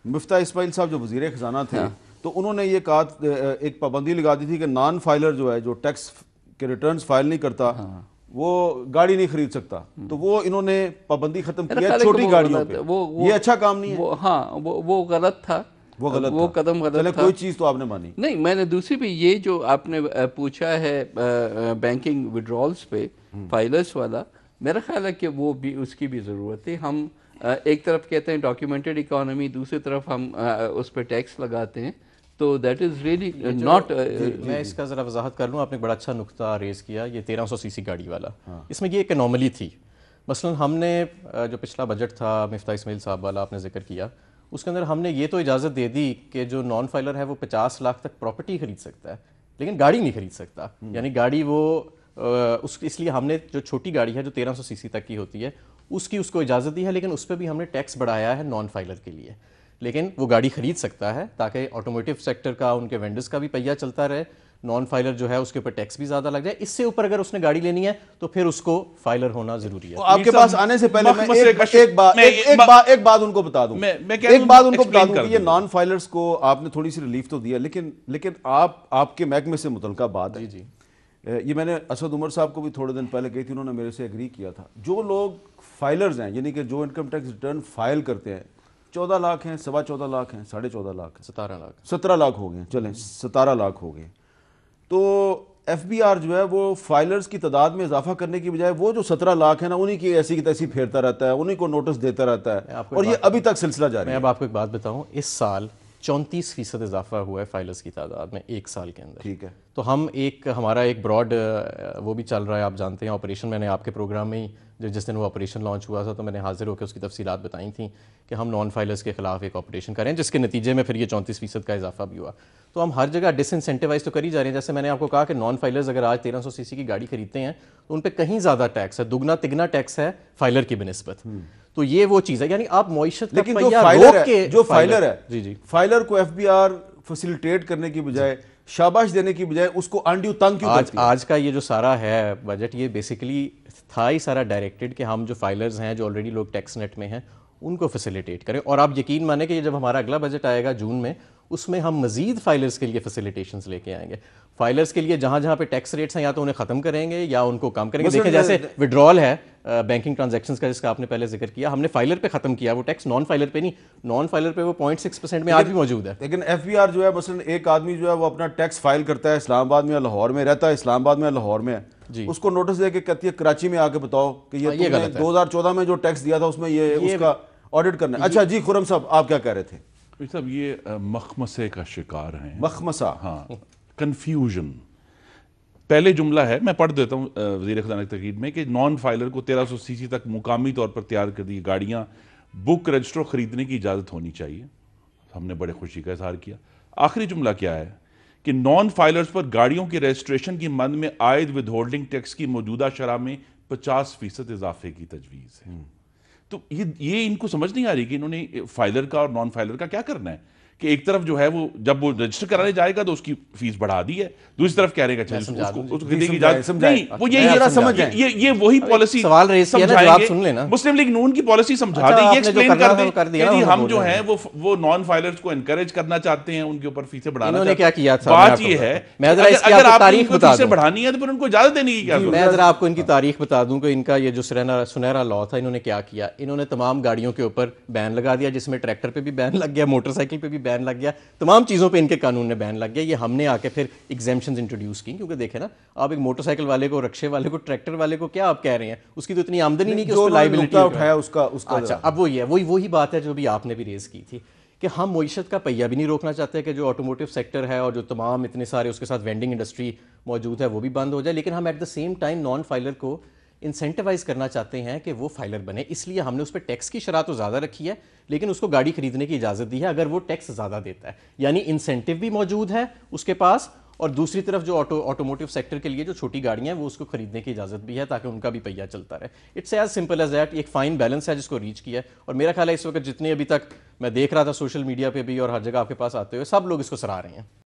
मुफ्ता इस्माइल साहब जो वजीर खजाना थे, तो उन्होंने ये कहा, एक पाबंदी लगा दी थी कि नॉन फाइलर जो है, जो टैक्स के रिटर्न्स फाइल नहीं करता, वो गाड़ी नहीं खरीद सकता। तो वो इन्होंने पाबंदी खत्म की है छोटी गाड़ियों पे। ये अच्छा काम नहीं है। हाँ, वो गलत था, वो कदम गलत था। कोई चीज तो आपने मानी नहीं, मैंने दूसरी भी ये जो आपने पूछा है बैंकिंग विड्रॉल्स पे फाइलर्स वाला, मेरा ख्याल है कि वो भी, उसकी भी ज़रूरत है। हम एक तरफ कहते हैं डॉक्यूमेंटेड इकोनॉमी, दूसरी तरफ हम उस पर टैक्स लगाते हैं, तो दैट इज़ रियली नॉट। मैं इसका ज़रा वजाहत कर लूँ, आपने बड़ा अच्छा नुक्ता रेज़ किया, ये 1300 सीसी गाड़ी वाला। इसमें ये एक एनॉमली थी। मसलन हमने जो पिछला बजट था मुफ्ता इस्माइल साहब वाला आपने जिक्र किया, उसके अंदर हमने ये तो इजाज़त दे दी कि जो नॉन फाइलर है वो 50 लाख तक प्रॉपर्टी खरीद सकता है, लेकिन गाड़ी नहीं खरीद सकता। यानी गाड़ी वो इसलिए हमने जो छोटी गाड़ी है जो 1300 सीसी तक की होती है उसको इजाज़त दी है, लेकिन उस पर भी हमने टैक्स बढ़ाया है नॉन फाइलर के लिए। लेकिन वो गाड़ी खरीद सकता है ताकि ऑटोमोटिव सेक्टर का, उनके वेंडर्स का भी पहिया चलता रहे। नॉन फाइलर जो है उसके ऊपर टैक्स भी ज्यादा लग जाए। इससे ऊपर अगर उसने गाड़ी लेनी है तो फिर उसको फाइलर होना जरूरी है। आपके पास आने से पहले मैं एक बात उनको बता दूं, ये नॉन फाइलर्स को आपने थोड़ी सी रिलीफ तो दिया, लेकिन आपके महकमे से मुतल्लिका बात है। जी, ये मैंने असद उमर साहब को भी थोड़े दिन पहले कही थी, उन्होंने मेरे से एग्री किया था। जो लोग फाइलर्स हैं, यानी कि जो इनकम टैक्स रिटर्न फाइल करते हैं, 14 लाख हैं, 14.25 लाख हैं, 14.5 लाख, 17 लाख हो गए, चलें 17 लाख हो गए, तो FBR जो है वो फाइलर्स की तादाद में इजाफा करने की बजाय वो जो 17 लाख है ना, उन्हीं की ऐसी की तैसी फेरता रहता है, उन्हीं को नोटिस देता रहता है, और ये अभी तक सिलसिला जारी है। मैं अब आपको एक बात बताऊं, इस साल 34% इजाफा हुआ है फाइलर्स की तादाद में एक साल के अंदर। ठीक है, तो हमारा एक ब्रॉड वो भी चल रहा है, आप जानते हैं ऑपरेशन, मैंने आपके प्रोग्राम में ही जिस दिन वो ऑपरेशन लॉन्च हुआ था तो मैंने हाजिर होकर उसकी तफसीलात बताई थी कि हम नॉन फाइलर्स के खिलाफ एक ऑपरेशन करें, जिसके नतीजे में फिर ये 34% का इजाफा भी हुआ। तो हम हर जगह डिसइंसेंटिवाइज तो कर ही जा रहे हैं। जैसे मैंने आपको कहा कि नॉन फाइलर्स अगर आज 1300 सीसी की गाड़ी खरीदते हैं तो उन पर कहीं ज़्यादा टैक्स है, दुगना तिगना टैक्स है फाइलर की बनिस्बत। तो ये वो चीज़ है, यानी आप मईशत, लेकिन जो फाइलर है, जी, फाइलर को FBR फैसिलिटेट करने की बजाय, शाबाश देने की बजाय उसको अनड्यू तंग क्यों करती है? आज का ये जो सारा है बजट, ये बेसिकली था ही सारा डायरेक्टेड कि हम जो फाइलर्स हैं, जो ऑलरेडी लोग टैक्स नेट में हैं, उनको फैसिलिटेट करें। और आप यकीन माने कि जब हमारा अगला बजट आएगा जून में, उसमें हम मजीद फाइलर्स के लिए फैसिलिटेशंस लेके आएंगे। फाइलर्स के लिए जहां जहां पे टैक्स रेट्स हैं, या तो उन्हें खत्म करेंगे या उनको कम करेंगे। देखिए जैसे विड्रॉल है बैंकिंग ट्रांजैक्शंस का, जिसका आपने पहले जिक्र किया, हमने फाइलर पे खत्म किया वो टैक्स, नॉन फाइलर पे नहीं। नॉन फाइलर पे वो 0.6% में आज भी मौजूद है। लेकिन FBR जो है, मसलन एक आदमी जो है वो अपना टैक्स फाइल करता है इस्लामाबाद में या लाहौर में, रहता है इस्लामाबाद में या लाहौर में है, उसको नोटिस दे के कहती है कराची में आके बताओ कि ये 2014 में जो टैक्स दिया था उसमें ये उसका ऑडिट करना है। अच्छा जी, खुरम साहब आप क्या कह रहे थे? साहब ये मखमसे का शिकार हैं। मखमसा, हाँ, कंफ्यूजन। पहले जुमला है, मैं पढ़ देता हूँ वज़ीर ख़ज़ाना की तकीद में, कि नॉन फाइलर को 1300 सीसी तक मुकामी तौर पर तैयार कर दी गाड़ियाँ बुक रजिस्टर खरीदने की इजाज़त होनी चाहिए। हमने बड़े खुशी का इजहार किया। आखिरी जुमला क्या है कि नॉन फाइलर्स पर गाड़ियों की रजिस्ट्रेशन की मद में आयद विद होल्डिंग टैक्स की मौजूदा शरह में 50% इजाफे की तजवीज़ है। तो ये इनको समझ नहीं आ रही कि इन्होंने फाइलर का और नॉन फाइलर का क्या करना है। कि एक तरफ जो है वो जब वो रजिस्टर कराने जाएगा तो उसकी फीस बढ़ा दी है, दूसरी तरफ कह रहे ये वही पॉलिसी मुस्लिम लीग नून की पॉलिसी समझा दें, ये एक्सप्लेन कर दें कि हम जो है वो नॉन फाइलर्स को एनकरेज करना चाहते हैं, उनके ऊपर फीसें बढ़ाना क्या किया था। बात ये है अगर आपको फीसें बढ़ानी है तो फिर उनको इजाजत देने की क्या जरूरत है। मैं जरा आपको इनकी तारीख बता दूं कि इनका ये जो सुनहरा लॉ था, इन्होंने क्या किया, इन्होंने तमाम गाड़ियों के ऊपर बैन लगा दिया, जिसमें ट्रैक्टर पे भी बैन लग गया, मोटरसाइकिल पे भी बैन लग गया, तमाम चीजों पे इनके कानून में बैन लग गया। ये हमने आके फिर एग्जेम्पशंस इंट्रोड्यूस की, क्योंकि देखे ना आप एक मोटरसाइकिल वाले को, रक्शे वाले को, ट्रैक्टर वाले को क्या आप कह रहे हैं, उसकी तो इतनी आमदनी नहीं कि उसको लायबिलिटी उठाया उसका। अच्छा, अब वही बात है जो भी आपने भी रेज की थी कि हम मईशत का पहिया भी नहीं रोकना चाहते कि जो ऑटोमोटिव सेक्टर है और जो तमाम इतने सारे उसके साथ वेंडिंग इंडस्ट्री मौजूद है वो भी बंद हो जाए, लेकिन हम at the same time non filer को इंसेंटिवाइज करना चाहते हैं कि वो फाइलर बने। इसलिए हमने उस पर टैक्स की शरह तो ज़्यादा रखी है, लेकिन उसको गाड़ी खरीदने की इजाज़त दी है अगर वो टैक्स ज़्यादा देता है, यानी इंसेंटिव भी मौजूद है उसके पास, और दूसरी तरफ जो ऑटोमोटिव सेक्टर के लिए जो छोटी गाड़ियां हैं वो उसको खरीदने की इजाज़त भी है ताकि उनका भी पहिया चलता रहे। It's as simple as that. एक फाइन बैलेंस है जिसको रीच किया है, और मेरा ख्याल है इस वक्त जितने अभी तक मैं देख रहा था सोशल मीडिया पे भी और हर जगह आपके पास आते हुए, सब लोग इसको सराह रहे हैं।